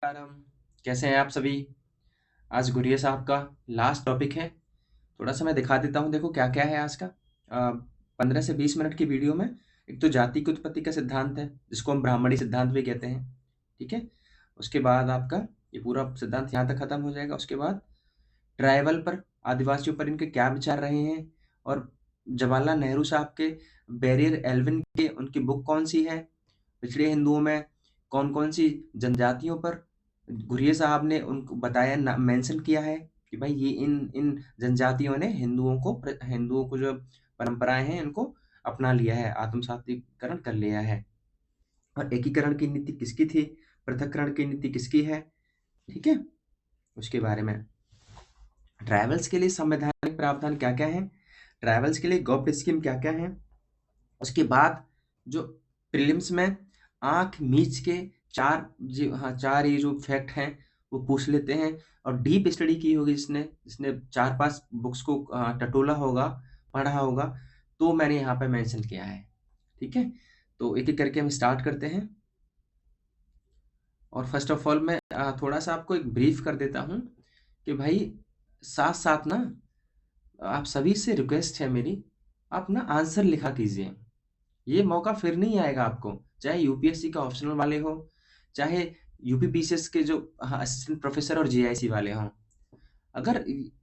नमस्कारम, कैसे हैं आप सभी? आज गुरिया साहब का लास्ट टॉपिक है। थोड़ा सा मैं दिखा देता हूँ, देखो क्या क्या है आज का। 15 से 20 मिनट की वीडियो में एक तो जाति की उत्पत्ति का सिद्धांत है, जिसको हम ब्राह्मणी सिद्धांत भी कहते हैं। ठीक है। उसके बाद आपका ये पूरा सिद्धांत यहाँ तक खत्म हो जाएगा। उसके बाद ट्राइबल पर, आदिवासियों पर इनके क्या विचार रहे हैं, और जवाहरलाल नेहरू साहब के बैरियर एल्विन के उनकी बुक कौन सी है, पिछड़े हिंदुओं में कौन-कौन सी जनजातियों पर घुरिये साहब ने उनको बताया, मेंशन किया है कि भाई ये इन इन जनजातियों ने हिंदुओं को जो परंपराएं हैं इनको अपना लिया है, आत्मसातीकरण कर लिया है। और एकीकरण की नीति किसकी थी, पृथक्करण की नीति किसकी है। ठीक है। उसके बारे में ट्राइबल्स के लिए संवैधानिक प्रावधान क्या क्या है, ट्राइबल्स के लिए गॉप्ट स्कीम क्या क्या है। उसके बाद जो प्रीलिम्स में आंख मीच के चार ये जो फैक्ट हैं वो पूछ लेते हैं, और डीप स्टडी की होगी जिसने जिसने 4-5 बुक्स को टटोला होगा, पढ़ा होगा, तो मैंने यहाँ पे मेंशन किया है। ठीक है। तो एक एक करके हम स्टार्ट करते हैं। और फर्स्ट ऑफ ऑल मैं थोड़ा सा आपको एक ब्रीफ कर देता हूँ कि भाई साथ साथ ना आप सभी से रिक्वेस्ट है मेरी, आप ना आंसर लिखा कीजिए। ये मौका फिर नहीं आएगा आपको, चाहे यूपीएससी का ऑप्शनल वाले हो, चाहे यूपीपीसीएस के जो असिस्टेंट प्रोफेसर और जीआईसी वाले हों। अगर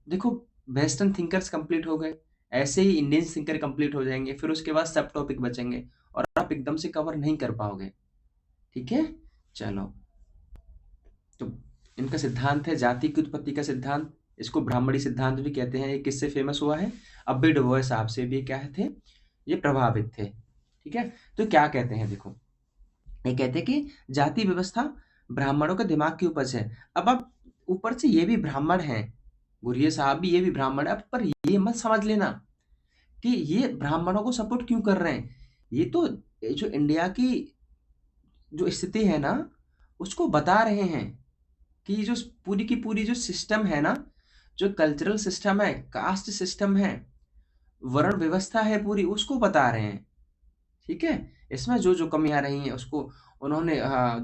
देखो, वेस्टर्न थिंकर्स कंप्लीट हो गए, ऐसे ही इंडियन थिंकर कंप्लीट हो जाएंगे, फिर उसके बाद सब टॉपिक बचेंगे और आप एकदम से कवर नहीं कर पाओगे। ठीक है। चलो, तो इनका सिद्धांत है जाति की उत्पत्ति का सिद्धांत, इसको ब्राह्मणी सिद्धांत भी कहते हैं। ये किससे फेमस हुआ है, अब्बे डुबोए साहब से भी क्या थे, ये प्रभावित थे। ठीक है। तो क्या कहते हैं, देखो ये कहते हैं कि जाति व्यवस्था ब्राह्मणों के दिमाग की उपज है। अब आप ऊपर से ये भी ब्राह्मण हैं, गुरिये साहब भी ये भी ब्राह्मण है, पर ये मत समझ लेना कि ये ब्राह्मणों को सपोर्ट क्यों कर रहे हैं। ये तो जो इंडिया की जो स्थिति है ना, उसको बता रहे हैं कि जो पूरी की पूरी जो सिस्टम है ना, जो कल्चरल सिस्टम है, कास्ट सिस्टम है, वर्ण व्यवस्था है पूरी, उसको बता रहे हैं। ठीक है। इसमें जो जो कमियां रही हैं उसको उन्होंने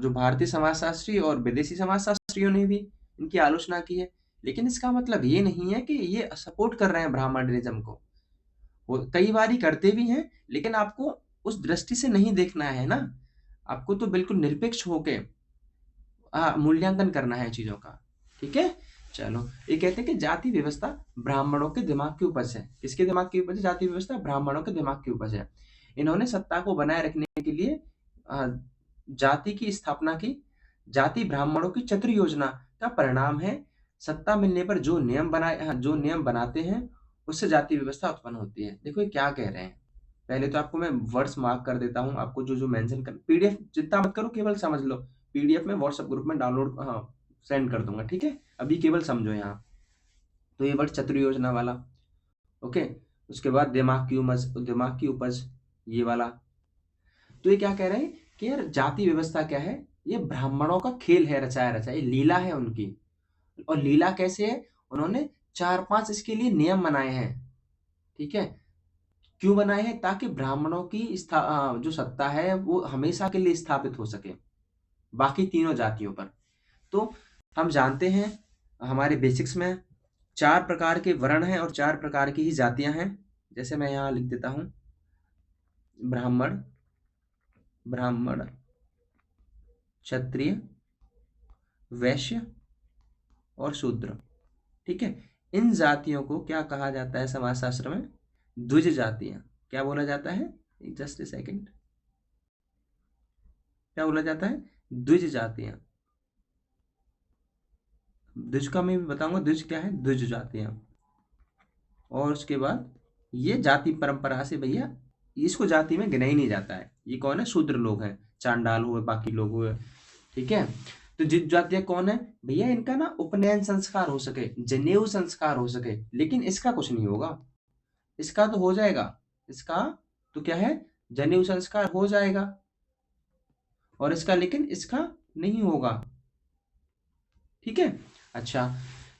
जो भारतीय समाजशास्त्री और विदेशी समाजशास्त्रियों ने भी इनकी आलोचना की है। लेकिन इसका मतलब ये नहीं है कि ये सपोर्ट कर रहे हैं ब्राह्मणिज्म को। वो कई बार करते भी हैं, लेकिन आपको उस दृष्टि से नहीं देखना है ना। आपको तो बिल्कुल निरपेक्ष होके मूल्यांकन करना है चीजों का। ठीक है। चलो, ये कहते हैं कि जाति व्यवस्था ब्राह्मणों के दिमाग की उपज है। किसके दिमाग की उपज है जाति व्यवस्था, ब्राह्मणों के दिमाग की उपज है। इन्होंने सत्ता को बनाए रखने के लिए अ, जाति की स्थापना की। जाति ब्राह्मणों की चतुर योजना का परिणाम है। सत्ता मिलने पर जो नियम बनाते हैं, उससे जाति व्यवस्था उत्पन्न होती है। देखो ये क्या कह रहे हैं। पहले तो आपको मैं वर्ड्स मार्क कर देता हूँ, आपको जो जो मेंशन कर, पीडीएफ चिंता मत करो, केवल समझ लो। पीडीएफ में व्हाट्सएप ग्रुप में डाउनलोड सेंड कर दूंगा। ठीक है। अभी केवल समझो यहाँ। तो ये वर्ड चतुर योजना वाला। ओके। उसके बाद दिमाग की उपज, ये वाला। तो ये क्या कह रहे हैं कि यार जाति व्यवस्था क्या है, ये ब्राह्मणों का खेल है, रचाया रचाया, ये लीला है उनकी। और लीला कैसे है, उन्होंने 4-5 इसके लिए नियम बनाए हैं। ठीक है। क्यों बनाए हैं, ताकि ब्राह्मणों की जो सत्ता है वो हमेशा के लिए स्थापित हो सके बाकी तीनों जातियों पर। तो हम जानते हैं हमारे बेसिक्स में 4 प्रकार के वर्ण हैं और 4 प्रकार की ही जातियां हैं। जैसे मैं यहाँ लिख देता हूँ, ब्राह्मण, ब्राह्मण, क्षत्रिय, वैश्य और शूद्र। ठीक है। इन जातियों को क्या कहा जाता है समाजशास्त्र में, द्विज जातियां। क्या बोला जाता है, जस्ट ए सेकेंड, क्या बोला जाता है, द्विज जातियां। द्विज का मैं भी बताऊंगा, द्विज क्या है, द्विज जातियां। और उसके बाद ये जाति परंपरा से भैया इसको जाति में गिना ही नहीं जाता है। ये कौन है, शूद्र लोग हैं, चांडाल हुए, बाकी लोग हुए। ठीक है। तो जित जातियां कौन है भैया, इनका ना उपनयन संस्कार हो सके, जनेऊ संस्कार हो सके, लेकिन इसका कुछ नहीं होगा। इसका तो हो जाएगा, इसका तो क्या है, जनेऊ संस्कार हो जाएगा, और इसका लेकिन इसका नहीं होगा। ठीक है। अच्छा,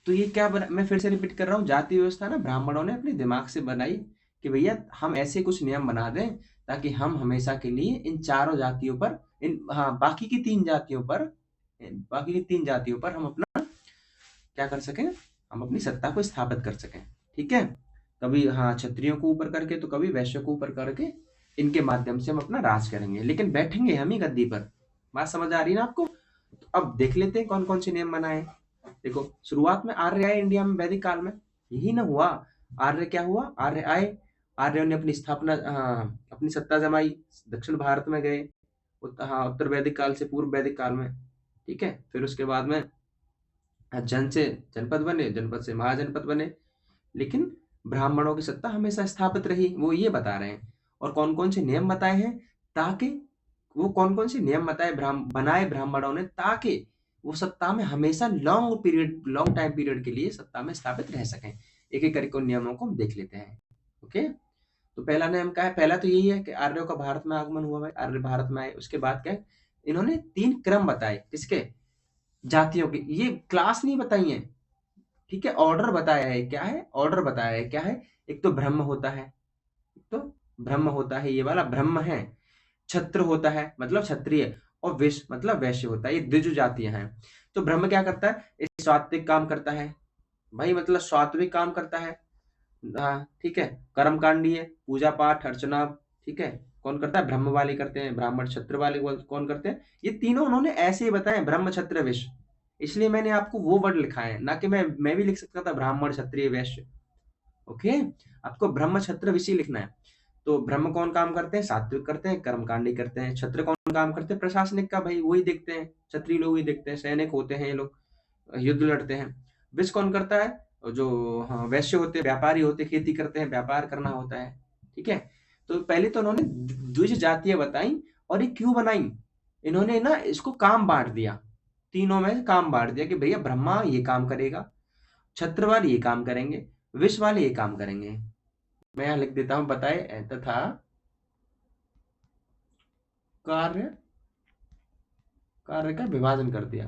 तो ये क्या मैं फिर से रिपीट कर रहा हूँ, जाति व्यवस्था ना ब्राह्मणों ने अपने दिमाग से बनाई कि भैया हम ऐसे कुछ नियम बना दें ताकि हम हमेशा के लिए इन चारों जातियों पर, इन बाकी की 3 जातियों पर बाकी की 3 जातियों पर हम अपना क्या कर सकें, हम अपनी सत्ता को स्थापित कर सकें। ठीक है, कभी हाँ क्षत्रियों को ऊपर करके तो कभी वैश्यों को ऊपर करके इनके माध्यम से हम अपना राज करेंगे, लेकिन बैठेंगे हम ही गद्दी पर। बात समझ आ रही है ना आपको? तो अब देख लेते हैं कौन कौन से नियम बनाए। देखो, शुरुआत में आर्य आए इंडिया में वैदिक काल में, यही ना हुआ। आर्य क्या हुआ, आर्य आए, आर्यों ने अपनी स्थापना अपनी सत्ता जमाई, दक्षिण भारत में गए, उत्तर वैदिक काल से पूर्व वैदिक काल में। ठीक है, फिर उसके बाद में जन से जनपद बने, जनपद से महाजनपद बने, लेकिन ब्राह्मणों की सत्ता हमेशा स्थापित रही, वो ये बता रहे हैं। और कौन कौन से नियम बताए हैं, ताकि वो कौन कौन से नियम बनाए ब्राह्मणों ने, ताकि वो सत्ता में हमेशा लॉन्ग टाइम पीरियड के लिए सत्ता में स्थापित रह सकें। एक एक करके उन नियमों को हम देख लेते हैं। ओके, तो पहला नियम क्या है, पहला तो यही है कि आर्यों का भारत में आगमन हुआ भाई, आर्य भारत में आए। उसके बाद क्या है, इन्होंने 3 क्रम बताए, किसके, जातियों के, ये क्लास नहीं बताई है। ठीक है, ऑर्डर बताया है, क्या है, ऑर्डर बताया है, क्या है, एक तो ब्रह्म होता है, एक तो ब्रह्म होता है, ये वाला ब्रह्म है। छत्र होता है मतलब क्षत्रिय, और विश्व मतलब वैश्य होता है, ये द्विज जातियां हैं। तो ब्रह्म क्या करता है, ये सात्विक काम करता है भाई, मतलब सात्विक काम करता है। हाँ ठीक है, कर्म कांडीय, पूजा पाठ अर्चना। ठीक है, कौन करता है, ब्रह्म वाले करते हैं, ब्राह्मण क्षत्र वाले कौन करते हैं, ये तीनों उन्होंने ऐसे ही बताए, ब्रह्म क्षत्र विश्व। इसलिए मैंने आपको वो वर्ड लिखा है, ना कि मैं भी लिख सकता था ब्राह्मण क्षत्रिय वैश्य। ओके, आपको ब्रह्म क्षत्र विषय लिखना है। तो ब्रह्म कौन काम करते हैं, सात्विक करते हैं, कर्मकांडी करते हैं। क्षत्र कौन काम करते हैं, प्रशासनिक का, भाई वही देखते हैं, क्षत्रिय लोग ही देखते हैं, सैनिक होते हैं ये लोग, युद्ध लड़ते हैं। विष कौन करता है, जो हाँ वैश्य होते हैं, व्यापारी होते हैं, खेती करते हैं, व्यापार करना होता है। ठीक है, तो पहले तो उन्होंने द्विज जातियां बताई, और ये क्यों बनाई, इन्होंने ना इसको काम बांट दिया, तीनों में काम बांट दिया कि भैया ब्रह्मा ये काम करेगा, क्षत्र वाले ये काम करेंगे, विश्व वाले ये काम करेंगे। मैं यहाँ लिख देता हूं, बताए तथा कार्य कार्य का विभाजन कर दिया।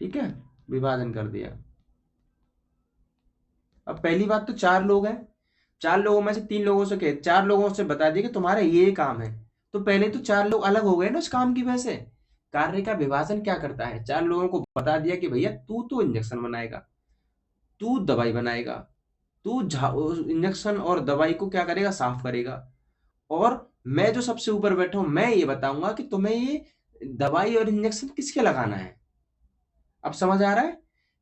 ठीक है, विभाजन कर दिया। अब पहली बात तो 4 लोग हैं, 4 लोगों में से 3 लोगों से कहे, 4 लोगों से बता दिया कि तुम्हारा ये काम है, तो पहले तो 4 लोग अलग हो गए ना उस काम की वजह से। कार्य का विभाजन क्या करता है, 4 लोगों को बता दिया कि भैया तू तो इंजेक्शन बनाएगा, तू दवाई बनाएगा, तू इंजेक्शन और दवाई को क्या करेगा, साफ करेगा, और मैं जो सबसे ऊपर बैठा हूं मैं ये बताऊंगा कि तुम्हें ये दवाई और इंजेक्शन किसके लगाना है। अब समझ आ रहा है?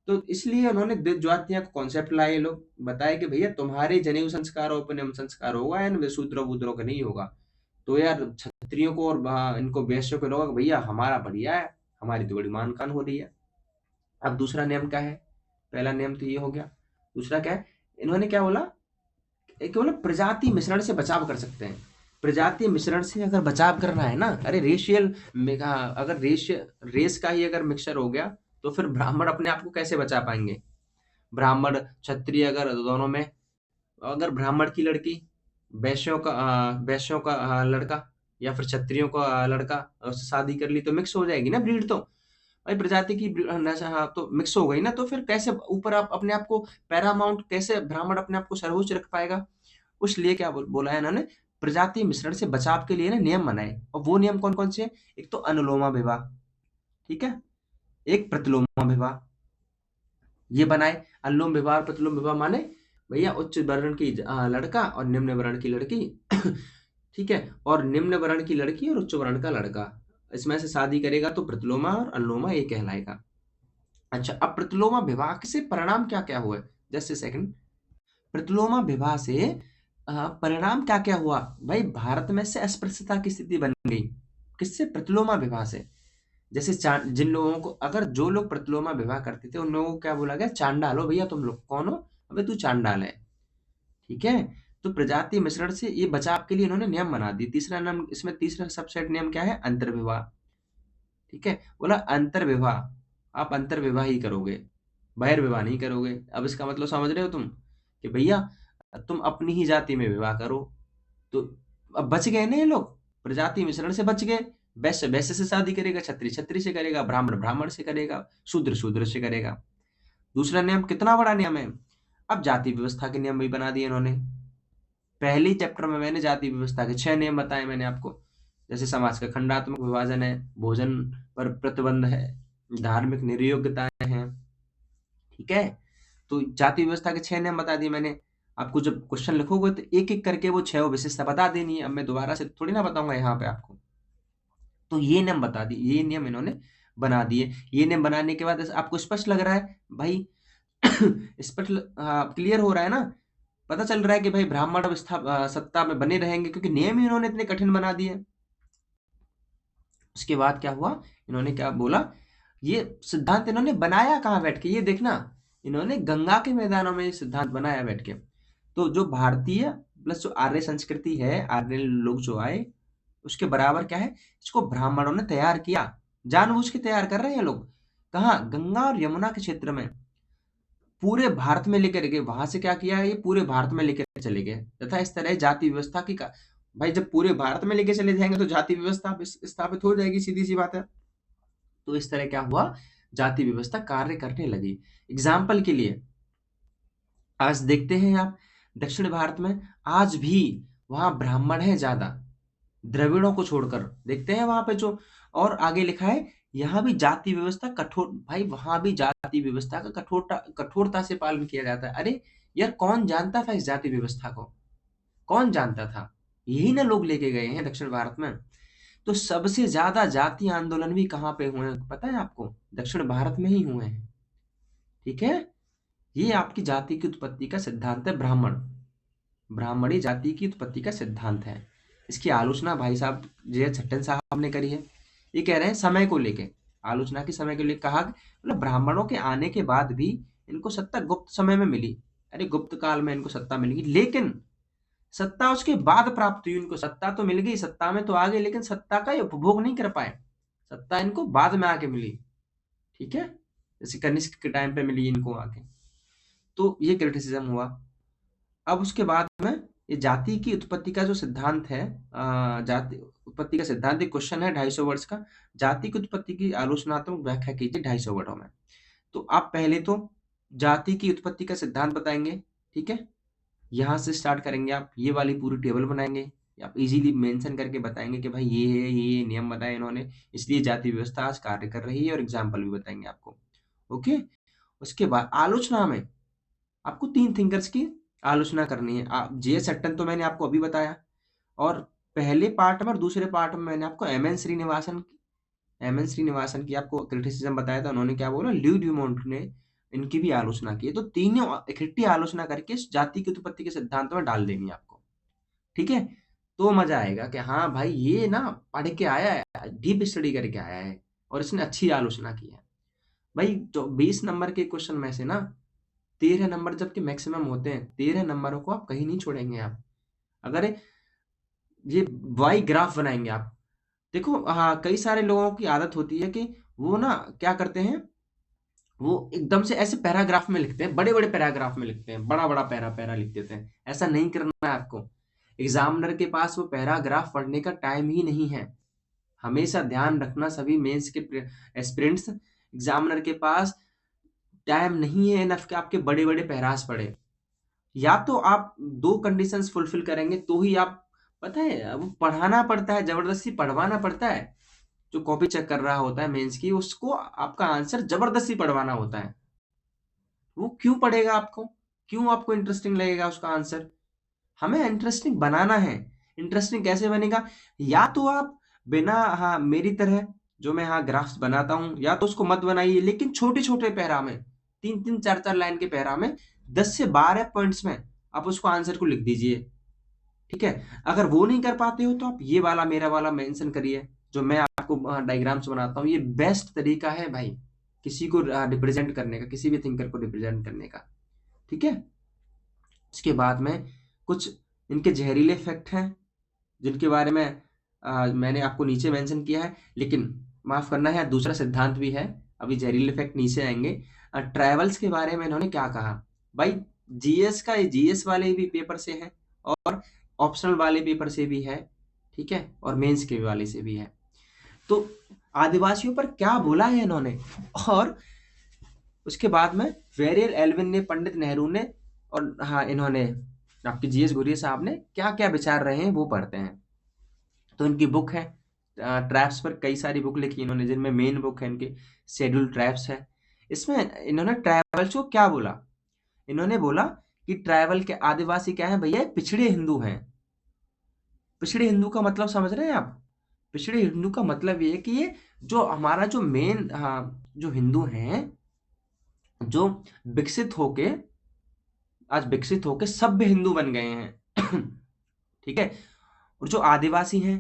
तो इसलिए उन्होंने द्विजातियां का कॉन्सेप्ट लाए, लोग बताए कि भैया तुम्हारे जनेऊ संस्कार और उपनयन संस्कार होगा, इन शूद्रों वूद्रों का नहीं होगा। तो यार क्षत्रियों को और इनको वैश्यों को लोग भैया हमारा बढ़िया है, हमारी तो बड़ी मान खान हो रही है। अब दूसरा नियम क्या है, पहला नियम तो ये हो गया, दूसरा क्या है, इन्होंने क्या बोला, एक बोला प्रजाति मिश्रण से बचाव कर सकते हैं। प्रजाति मिश्रण से अगर बचाव करना है ना, अरे रेशियल, अगर रेस का ही अगर मिक्सचर हो गया, तो फिर ब्राह्मण अपने आप को कैसे बचा पाएंगे। ब्राह्मण क्षत्रिय अगर दोनों में, अगर ब्राह्मण की लड़की वैश्यों का लड़का, या फिर क्षत्रियों का लड़का उससे शादी कर ली, तो मिक्स हो जाएगी ना ब्रीड। तो भाई प्रजाति की हाँ, तो मिक्स हो गई ना, तो फिर कैसे ऊपर आप अपने आप को पैरामाउंट, कैसे ब्राह्मण अपने आप को सर्वोच्च रख पाएगा। उसलिए क्या बोला है इन्होंने, प्रजाति मिश्रण से बचाव के लिए ना नियम बनाए, और वो नियम कौन कौन से हैं, एक तो अनुलोमा विवाह, ठीक है, एक प्रतिलोमा विवाह, ये बनाए। अनुलोम विवाह और प्रतिलोम विवाह माने भैया उच्च वर्ण की लड़का और निम्न वर्ण की लड़की ठीक है, और निम्न वर्ण की लड़की और उच्च वर्ण का लड़का, इसमें से शादी करेगा तो प्रतिलोमा और अनुलोमा ये कहलाएगा। अच्छा, अब प्रतिलोमा विवाह से परिणाम क्या क्या हुआ, जस्ट सेकंड। प्रतिलोमा विवाह से परिणाम क्या क्या हुआ भाई, भारत में से अस्पृश्यता की स्थिति बन गई, किससे, प्रतिलोमा विवाह से। जैसे जिन लोगों को, अगर जो लोग प्रतिलोमा विवाह करते थे उन लोगों को क्या बोला गया, चांडाल हो भैया तुम लोग, कौन हो, अबे तू चांडाल है। ठीक है, तो प्रजाति मिश्रण से ये बचाव के लिए इन्होंने नियम बना दी। तीसरा नियम, इसमें तीसरा सबसेट नियम क्या है, अंतर्विवाह। ठीक है, बोला अंतर्विवाह, आप अंतर्विवाह ही करोगे, बहिर्विवाह नहीं करोगे। अब इसका मतलब समझ रहे हो तुम, कि भैया तुम अपनी ही जाति में विवाह करो। तो अब बच गए ना ये लोग, प्रजाति मिश्रण से बच गए। वैश्य वैश्य से शादी करेगा, क्षत्रिय क्षत्रिय से करेगा, ब्राह्मण ब्राह्मण से करेगा, शूद्र शूद्र से करेगा। दूसरा नियम कितना बड़ा नियम है, अब जाति व्यवस्था के नियम भी बना दिए इन्होंने। पहले चैप्टर में मैंने जाति व्यवस्था के 6 नियम बताए मैंने आपको, जैसे समाज का खंडात्मक विभाजन है, भोजन पर प्रतिबंध है, धार्मिक निर्योग्यताएं हैं। ठीक है, तो जाति व्यवस्था के 6 नियम बता दिए मैंने। आपको जब क्वेश्चन लिखोगे तो एक एक करके वो 6 विशेषता बता देनी है। अब मैं दोबारा से थोड़ी ना बताऊंगा यहाँ पे आपको। तो ये नियम बता दिए, ये नियम इन्होंने बना दिए। ये नियम बनाने के बाद आपको स्पष्ट लग रहा है भाई? स्पष्ट क्लियर हो रहा है ना? पता चल रहा है कि भाई ब्राह्मण अब सत्ता में बने रहेंगे, क्योंकि नियम ही इन्होंने इतने कठिन बना दिए। उसके बाद क्या हुआ, इन्होंने क्या बोला, ये सिद्धांत इन्होंने बनाया कहाँ बैठ के, ये देखना, इन्होंने गंगा के मैदानों में ये सिद्धांत बनाया बैठ के। तो जो भारतीय प्लस जो आर्य संस्कृति है, आर्य लोग जो आए, उसके बराबर क्या है, इसको ब्राह्मणों ने तैयार किया। जानबूझ के तैयार कर रहे हैं लोग। कहाँ? गंगा और यमुना के क्षेत्र में, पूरे भारत में लेकर गए। वहां से क्या किया है, ये पूरे भारत में लेकर चले गए। तथा इस तरह जाति व्यवस्था की भाई जब पूरे भारत में लेके चले जाएंगे तो जाति व्यवस्था स्थापित हो जाएगी, सीधी सी बात है। तो इस तरह क्या हुआ, जाति व्यवस्था कार्य करने लगी। एग्जाम्पल के लिए आज देखते हैं आप, दक्षिण भारत में आज भी वहां ब्राह्मण है ज्यादा, द्रविड़ों को छोड़कर देखते हैं वहां पे जो। और आगे लिखा है, यहाँ भी जाति व्यवस्था कठोर, भाई वहां भी जाति व्यवस्था का कठोरता से पालन किया जाता है। अरे यार, कौन जानता था इस जाति व्यवस्था को? कौन जानता था? यही ना लोग लेके गए हैं दक्षिण भारत में। तो सबसे ज्यादा जाति आंदोलन भी कहाँ पे हुए हैं पता है आपको? दक्षिण भारत में ही हुए हैं। ठीक है, ये आपकी जाति की उत्पत्ति का सिद्धांत है, ब्राह्मणी जाति की उत्पत्ति का सिद्धांत है। इसकी आलोचना भाई साहब जे छट्टन साहब ने करी है। ये कह रहे हैं समय को लेके, आलोचना की समय को लेकर कहा, मतलब ब्राह्मणों के आने के बाद भी इनको सत्ता गुप्त समय में मिली। अरे गुप्त काल में इनको सत्ता मिलेगी, लेकिन सत्ता उसके बाद प्राप्त हुई। इनको सत्ता तो मिल गई, सत्ता में तो आ गए, लेकिन सत्ता का ये उपभोग नहीं कर पाए। सत्ता इनको बाद में आके मिली। ठीक है, जैसे कनिष्क के टाइम पे मिली इनको आके। तो ये क्रिटिसिज्म हुआ। अब उसके बाद में ये जाति की उत्पत्ति का जो सिद्धांत है, जाति उत्पत्ति का सिद्धांत, एक क्वेश्चन है 250 वर्ड्स का, जाति की उत्पत्ति की आलोचनात्मक व्याख्या कीजिए 250 वर्डों में। तो आप पहले तो जाति की उत्पत्ति का सिद्धांत बताएंगे। ठीक है, यहाँ से स्टार्ट करेंगे, आप ये वाली पूरी टेबल बनाएंगे, आप इजीली मेंशन करके बताएंगे कि भाई ये है, ये नियम बताए इन्होंने, इसलिए जाति व्यवस्था आज कार्य कर रही है, और एग्जाम्पल भी बताएंगे आपको। ओके, उसके बाद आलोचना में आपको 3 थिंकर्स की आलोचना करनी है। जे सट्टन तो मैंने आपको अभी बताया, और पहले पार्ट में और दूसरे पार्ट में मैंने आपको एम एन श्रीनिवासन की आपको क्रिटिसिज्म बताया था। उन्होंने क्या बोला, ल्यू ड्यूमोंट ने इनकी भी आलोचना की है। तो तीनों इकट्ठी आलोचना करके इस जाति की उत्पत्ति के सिद्धांत में डाल देनी है आपको। ठीक है, तो मजा आएगा कि हाँ भाई ये ना पढ़ के आया है, डीप स्टडी करके आया है, और इसने अच्छी आलोचना की है। भाई जो 20 नंबर के क्वेश्चन में से ना 13 नंबर जबकि मैक्सिमम होते हैं, 13 नंबरों को आप कहीं नहीं छोड़ेंगे। आप अगर ये वाई ग्राफ बनाएंगे आप, देखो हाँ, कई सारे लोगों की आदत होती है कि वो ना क्या करते हैं, वो एकदम से ऐसे पैराग्राफ में लिखते हैं, बड़े बड़े पैराग्राफ में लिखते हैं, बड़ा बड़ा पैरा पैरा लिख देते हैं। ऐसा नहीं करना है आपको। एग्जामिनर के पास वो पैराग्राफ पढ़ने का टाइम ही नहीं है। हमेशा ध्यान रखना, सभी मेंस के एस्पिरेंट्स, एग्जामिनर के पास टाइम नहीं है इनफ कि आपके बड़े बड़े पैरास पढ़े। या तो आप 2 कंडीशंस फुलफिल करेंगे तो ही आप, पता है अब पढ़ाना पड़ता है, जबरदस्ती पढ़वाना पड़ता है। जो कॉपी चेक कर रहा होता है मेंस की, उसको आपका आंसर जबरदस्ती पढ़वाना होता है। वो क्यों पढ़ेगा आपको? क्यों आपको इंटरेस्टिंग लगेगा उसका आंसर? हमें इंटरेस्टिंग बनाना है। इंटरेस्टिंग कैसे बनेगा? या तो आप बिना, हाँ मेरी तरह जो मैं हाँ ग्राफ्स बनाता हूँ, या तो उसको मत बनाइए, लेकिन छोटे छोटे पैरा में, 3-3 4-4 लाइन के पैरा में 10 से 12 पॉइंट्स में आप उसको आंसर को लिख दीजिए। ठीक है, अगर वो नहीं कर पाते हो तो आप ये वाला मेरा वाला मेंशन करिए, जो मैं आपको डायग्राम्स बनाता हूँ। ये बेस्ट तरीका है भाई किसी को रिप्रेजेंट करने का, किसी भी थिंकर को रिप्रेजेंट करने का। ठीक है, उसके बाद में कुछ इनके जहरीले फैक्ट हैं जिनके बारे में मैंने आपको नीचे मेंशन किया है, लेकिन माफ करना है दूसरा सिद्धांत भी है। अभी जहरीले फैक्ट नीचे आएंगे। ट्रैवल्स के बारे में इन्होंने क्या कहा, भाई जीएस का, जीएस वाले भी पेपर से है और ऑप्शनल वाले पेपर से भी है। ठीक है, और मेंस के वाले से भी है। तो आदिवासियों पर क्या बोला है इन्होंने, और उसके बाद में वेरियल एल्विन ने, पंडित नेहरू ने, और हाँ इन्होंने आपके जीएस गुरिया साहब ने क्या क्या विचार रहे हैं वो पढ़ते हैं। तो इनकी बुक है ट्राइब्स पर कई सारी बुक लिखी इन्होंने, जिनमें मेन बुक है इनकी शेड्यूल ट्राइब्स है। इसमें इन्होंने ट्राइबल्स को क्या बोला, इन्होंने बोला कि ट्राइबल के आदिवासी क्या है भैया, पिछड़े हिंदू हैं। पिछड़े हिंदू का मतलब समझ रहे हैं आप? पिछड़े हिंदू का मतलब ये है कि ये जो हमारा जो मेन जो हिंदू हैं, जो विकसित होके आज विकसित होके सभ्य हिंदू बन गए हैं ठीक है। और जो आदिवासी हैं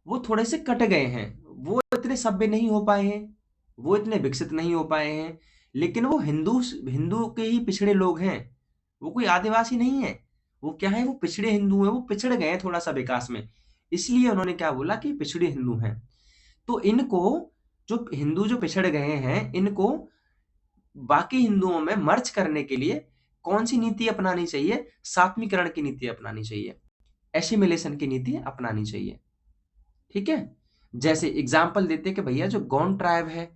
वो थोड़े से कट गए हैं, वो इतने सभ्य नहीं हो पाए हैं, वो इतने विकसित नहीं हो पाए हैं, लेकिन वो हिंदू हिंदू के ही पिछड़े लोग हैं, वो कोई आदिवासी नहीं है। वो क्या है, वो पिछड़े हिंदू हैं, वो पिछड़ गए हैं थोड़ा सा विकास में, इसलिए उन्होंने क्या बोला कि पिछड़े हिंदू हैं। तो इनको जो हिंदू जो पिछड़ गए हैं, इनको बाकी हिंदुओं में मर्ज करने के लिए कौन सी नीति अपनानी चाहिए? सात्वीकरण की नीति अपनानी चाहिए, एसिमिलेशन की नीति अपनानी चाहिए। ठीक है, जैसे एग्जाम्पल देते कि भैया जो गौंड ट्राइब है,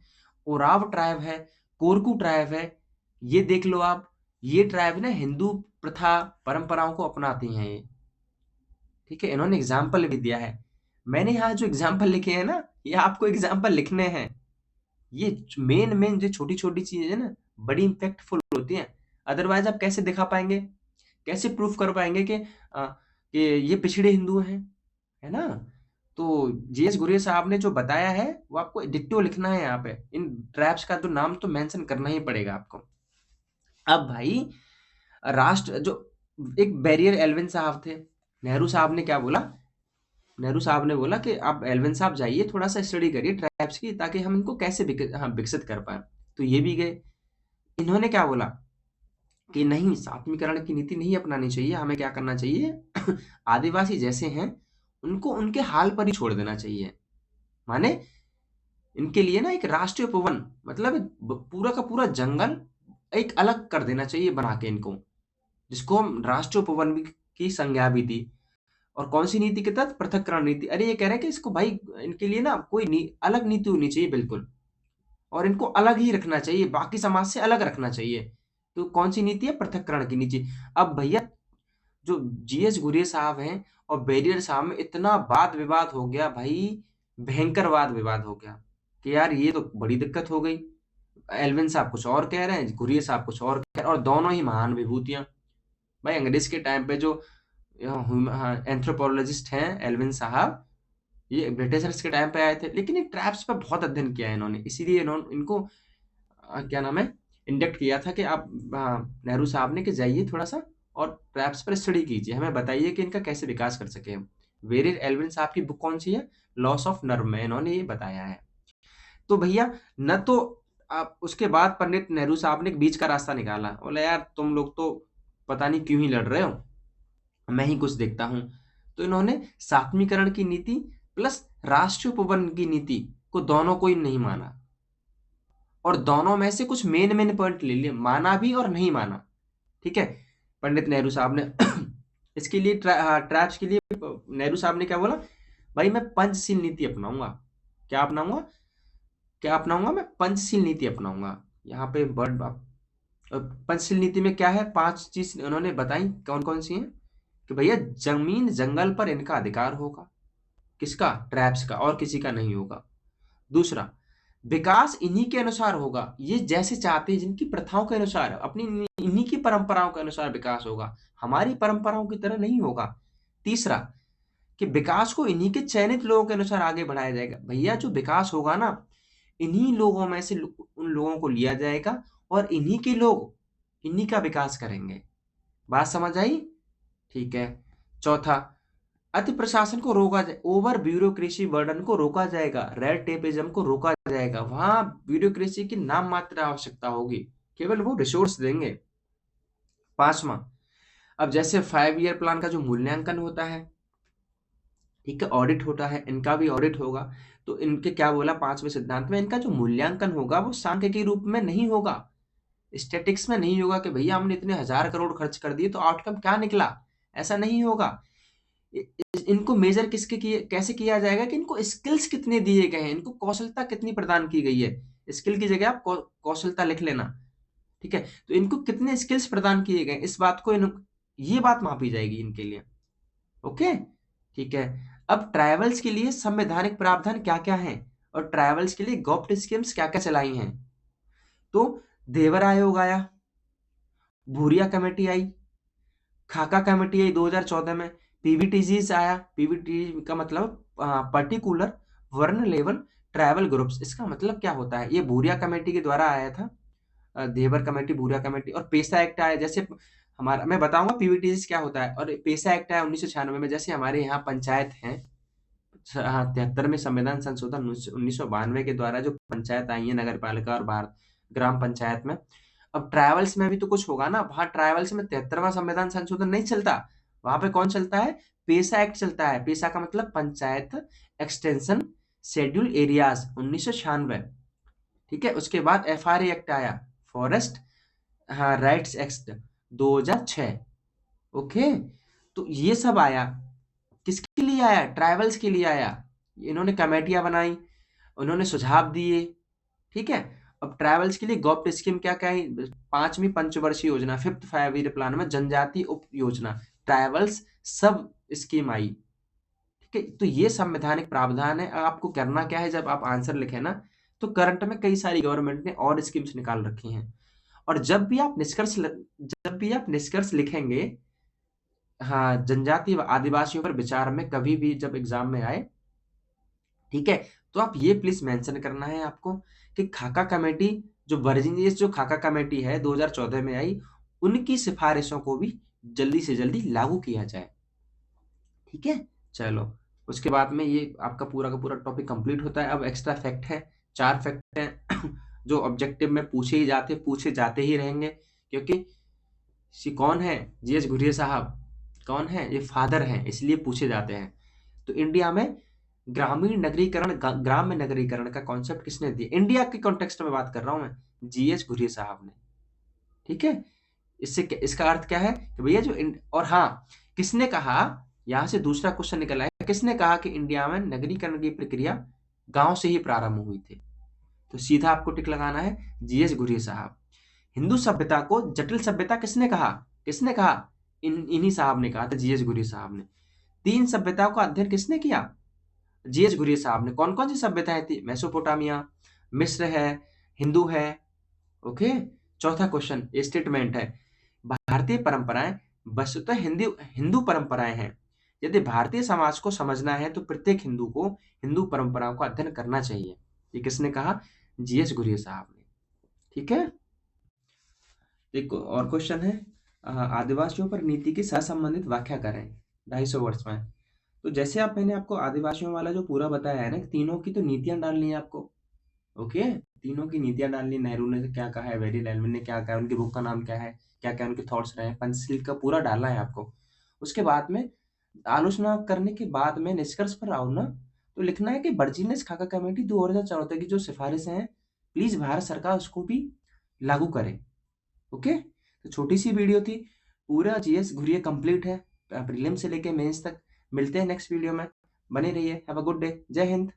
ओराव ट्राइब है, कोरकू ट्राइब है, ये देख लो आप, ये ट्राइब ना हिंदू प्रथा परंपराओं को अपनाती हैं ये। ठीक है, इन्होंने एग्जाम्पल भी दिया है। मैंने यहाँ जो एग्जाम्पल लिखे हैं ना, ये आपको एग्जाम्पल लिखने हैं। ये मेन मेन जो छोटी छोटी चीजें है ना, बड़ी इम्पैक्टफुल होती हैं। अदरवाइज आप कैसे दिखा पाएंगे, कैसे प्रूफ कर पाएंगे कि ये पिछड़े हिंदू हैं, है ना? तो जीएस गुरेज साहब ने जो बताया है वो आपको डिट्टो लिखना है यहाँ पे। इन ट्रैप्स का तो नाम तो मेंशन करना ही पड़ेगा आपको। अब भाई राष्ट्र जो एक बैरियर एल्विन साहब थे, नेहरू साहब ने क्या बोला, नेहरू साहब ने बोला कि आप एल्विन साहब जाइए, थोड़ा सा स्टडी करिए ट्राइब्स की, ताकि हम इनको कैसे विकसित कर पाए। तो ये भी गए। इन्होंने क्या बोला कि नहीं, सात्वीकरण की नीति नहीं अपनानी चाहिए, हमें क्या करना चाहिए आदिवासी जैसे हैं उनको उनके हाल पर ही छोड़ देना चाहिए। माने इनके लिए ना एक राष्ट्रीय उपवन, मतलब पूरा का पूरा जंगल एक अलग कर देना चाहिए बना के इनको, जिसको हम राष्ट्रीय उपवन की संज्ञा भी दी। और कौन सी नीति के तहत? पृथक्करण नीति। अरे ये कह रहे हैं कि इसको भाई इनके लिए ना कोई अलग नीति होनी चाहिए बिल्कुल, और इनको अलग ही रखना चाहिए, बाकी समाज से अलग रखना चाहिए। तो कौन सी नीति है? पृथक्करण की नीति। अब भैया जो जीएस गुरे साहब हैं और बैरियर साहब में इतना वाद विवाद हो गया भाई, भयंकर वाद विवाद हो गया कि यार ये तो बड़ी दिक्कत हो गई। एल्विन साहब कुछ और कह रहे हैं, गुरिया साहब कुछ और कह रहे हैं, और दोनों ही महान विभूतियां। भाई अंग्रेज के टाइम पे जो एंथ्रोपोलॉजिस्ट हैं एल्विन साहब, ये ब्रिटिशर्स के टाइम पे आए थे, लेकिन ये ट्रैप्स पे बहुत अध्ययन किया है इन्होंने, इसीलिए इन्होंने इनको क्या नाम है, इंडक्ट किया था कि आप नेहरू साहब ने कि जाइए थोड़ा सा और ट्रैप्स पर स्टडी कीजिए, हमें बताइए कि इनका कैसे विकास कर सके हम। वेरियर एल्विन साहब की बुक कौन सी है? लॉस ऑफ नर्व में इन्होंने ये बताया है। तो भैया न तो आप उसके बाद पंडित नेहरू साहब ने एक बीच का रास्ता निकाला, बोला यार तुम लोग तो पता नहीं क्यों ही लड़ रहे हो, मैं ही कुछ देखता हूं। तो इन्होंने सात्वीकरण की नीति प्लस राष्ट्रीय उपवन की नीति को दोनों को ही नहीं माना, और दोनों में से कुछ मेन मेन पॉइंट ले लिए, माना भी और नहीं माना। ठीक है, पंडित नेहरू साहब ने इसके लिए ट्रैप्स के लिए नेहरू साहब ने क्या बोला, भाई मैं पंचशील नीति अपनाऊंगा। क्या अपनाऊंगा? क्या अपनाऊंगा? मैं पंचशील नीति अपनाऊंगा। यहाँ पे वर्ड पंचशील नीति में क्या है? 5 चीज उन्होंने बताई, कौन कौन सी हैं? कि भैया जमीन जंगल पर इनका अधिकार होगा, किसका? ट्रैप्स का, और किसी का नहीं होगा। दूसरा, विकास इन्हीं के अनुसार होगा, ये जैसे चाहते हैं, जिनकी प्रथाओं के अनुसार, अपनी इन्हीं की परंपराओं के अनुसार विकास होगा, हमारी परंपराओं की तरह नहीं होगा। तीसरा, कि विकास को इन्हीं के चयनित लोगों के अनुसार आगे बढ़ाया जाएगा। भैया जो विकास होगा ना, इन्हीं लोगों में से उन लोगों को लिया जाएगा, और इन्हीं के लोग इन्हीं का विकास करेंगे। बात समझ आई? ठीक है। चौथा, अति प्रशासन को रोका जाए, ओवर ब्यूरोक्रेसी बर्डन को रोका जाएगा, रेड टेपिज्म को रोका जाएगा। वहां ब्यूरोक्रेसी की नाम मात्र आवश्यकता होगी, केवल वो रिसोर्स देंगे। पांचवा, अब जैसे 5 ईयर प्लान का जो मूल्यांकन होता है, ठीक है, ऑडिट होता है, इनका भी ऑडिट होगा। तो इनके क्या बोला 5वें सिद्धांत में, इनका जो मूल्यांकन होगा वो सांख्यिकी रूप में नहीं होगा, स्टैटिक्स में नहीं होगा कि भैया हमने इतने 1000 करोड़ खर्च कर दिए तो आउटकम क्या निकला, ऐसा नहीं होगा। इनको मेजर किसके किए, कैसे किया जाएगा कि इनको स्किल्स कितने दिए गए हैं, इनको कौशलता कितनी प्रदान की गई है। स्किल की जगह आप कौशलता लिख लेना। ठीक है, तो इनको कितने स्किल्स प्रदान किए गए, इस बात को ये बात मापी जाएगी इनके लिए। ओके, ठीक है। अब ट्राइबल्स के लिए संवैधानिक प्रावधान क्या-क्या हैं और ट्राइबल्स के लिए गॉप्ट स्कीम्स क्या-क्या चलाई हैं। तो देवर आयोग आया, भूरिया कमेटी आई, खाका कमेटी आई 2014 में, पीवीटीजीज आया, पीवीटी का मतलब पर्टिकुलर वर्ण लेवल ट्राइबल ग्रुप्स। इसका मतलब क्या होता है, ये भूरिया कमेटी के द्वारा आया था, देवर कमेटी, भूरिया कमेटी। और पेशा एक्ट आया, जैसे हमारा, मैं बताऊंगा पीवीटीजीज क्या होता है। और पेशा एक्ट आया 1996 में, जैसे हमारे यहाँ पंचायत हैं, हाँ 73 में संविधान संशोधन 1992 के द्वारा जो पंचायत आई है, नगर पालिका और भारत ग्राम पंचायत में। अब ट्राइबल्स में भी तो कुछ होगा ना, वहां ट्राइबल्स में 73वां संविधान संशोधन नहीं चलता, वहां पे कौन चलता है, पेशा एक्ट चलता है। पेशा का मतलब पंचायत एक्सटेंशन शेड्यूल एरियाज 1996। ठीक है, उसके बाद एफआरए एक्ट आया, फॉरेस्ट हाँ राइट्स एक्ट 2006। ओके, तो ये सब आया, किसके लिए आया, ट्राइबल्स के लिए आया। इन्होंने कमेटियां बनाई, उन्होंने सुझाव दिए। ठीक है, अब ट्राइबल्स के लिए गॉप्ट स्कीम क्या क्या है, 5वीं पंचवर्षीय योजना, 5th 5 ईयर प्लान में जनजाति उप योजना, ट्राइबल्स सब स्कीम आई। ठीक है, तो ये संवैधानिक प्रावधान है। आपको करना क्या है, जब आप आंसर लिखे ना, तो करंट में कई सारी गवर्नमेंट ने और स्कीम्स निकाल रखी हैं। और जब भी आप निष्कर्ष लिखेंगे, हाँ जनजाति व आदिवासियों पर विचार में कभी भी जब एग्जाम में आए, ठीक है, तो आप ये प्लीज मेंशन करना है आपको कि खाका कमेटी, जो वर्जिनियस जो खाका कमेटी है 2014 में आई, उनकी सिफारिशों को भी जल्दी से जल्दी लागू किया जाए। ठीक है, चलो, उसके बाद में ये आपका पूरा का पूरा टॉपिक कंप्लीट होता है। अब एक्स्ट्रा फैक्ट है, 4 फैक्ट हैं जो ऑब्जेक्टिव में पूछे जाते ही रहेंगे, क्योंकि कौन है, जीएस घुरिया साहब कौन है, ये फादर हैं, इसलिए पूछे जाते हैं। तो इंडिया में ग्राम्य नगरीकरण का कॉन्सेप्ट किसने दिया, इंडिया के कॉन्टेक्स्ट में बात कर रहा हूं मैं, जीएस घुरिया साहब ने। ठीक है, इसका अर्थ क्या है कि भैया और हाँ, किसने कहा, यहां से दूसरा क्वेश्चन निकला है, किसने कहा कि इंडिया में नगरीकरण की प्रक्रिया गांव से ही प्रारंभ हुई थी। तो सीधा आपको टिक लगाना है, जीएस घुरिया साहब। हिंदू सभ्यता को जटिल सभ्यता किसने कहा, इन्हीं साहब ने कहा था, जीएस घुरिया साहब ने। 3 सभ्यताओं का अध्ययन किसने किया, जीएस घुरिया साहब ने। कौन कौन सी सभ्यताएं थी, मेसोपोटामिया, मिस्र है, हिंदू है। ओके, चौथा क्वेश्चन स्टेटमेंट है, भारतीय परंपराएं वस्तुतः हिंदू हिंदू परंपराएं हैं। यदि भारतीय समाज को समझना है तो प्रत्येक हिंदू को हिंदू परंपराओं का अध्ययन करना चाहिए। ये किसने कहा, जीएस घुरिया साहब ने। ठीक है, एक और क्वेश्चन है, आदिवासियों पर नीति की सहसंबंधित व्याख्या करें 250 वर्ड्स में। तो जैसे मैंने आपको आदिवासियों वाला जो पूरा बताया है ना, तीनों की तो नीतियां डालनी है आपको। ओके, तीनों की नीतियां डालनी, नेहरू ने क्या कहा है, वेरी लैलमैन ने क्या कहा है, उनकी बुक का नाम क्या है, क्या क्या उनके थॉट्स रहे हैं, पंचशील का पूरा डालना है आपको। उसके बाद में आलोचना करने के बाद में निष्कर्ष पर आओ ना, तो लिखना है कि वर्जीनियस खाका कमेटी 2014 की जो सिफारिशें हैं, प्लीज भारत सरकार उसको भी लागू करे। ओके, तो छोटी सी वीडियो थी, पूरा जीएस घुरिए कंप्लीट है, प्रीलिम से लेके मेंस तक। मिलते हैं नेक्स्ट वीडियो में, बने रहिए, हैव अ गुड डे, जय हिंद।